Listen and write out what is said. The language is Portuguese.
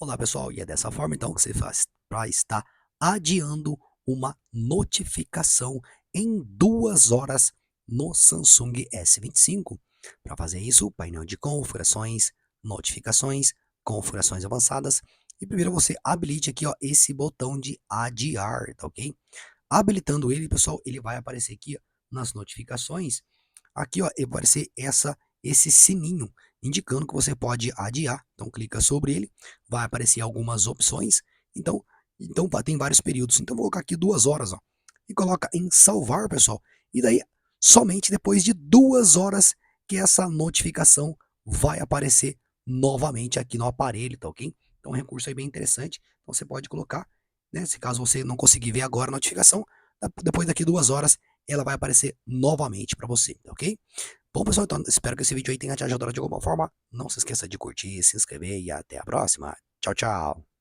Olá pessoal, e é dessa forma então que você faz para estar adiando uma notificação em 2 horas no Samsung S25. Para fazer isso, painel de configurações, notificações, configurações avançadas. E primeiro você habilite aqui ó, esse botão de adiar, tá ok? Habilitando ele, pessoal, ele vai aparecer aqui ó, nas notificações. Aqui ó, vai aparecer esse sininho indicando que você pode adiar. Então clica sobre ele, vai aparecer algumas opções. Então tem vários períodos. Então vou colocar aqui 2 horas, ó, e coloca em salvar, pessoal. E daí somente depois de 2 horas que essa notificação vai aparecer novamente aqui no aparelho, tá ok? Então é um recurso aí bem interessante. Então você pode colocar, né? Se caso você não conseguir ver agora a notificação, depois daqui 2 horas ela vai aparecer novamente para você, tá ok? Bom, pessoal, então espero que esse vídeo aí tenha te ajudado de alguma forma. Não se esqueça de curtir, se inscrever e até a próxima. Tchau, tchau.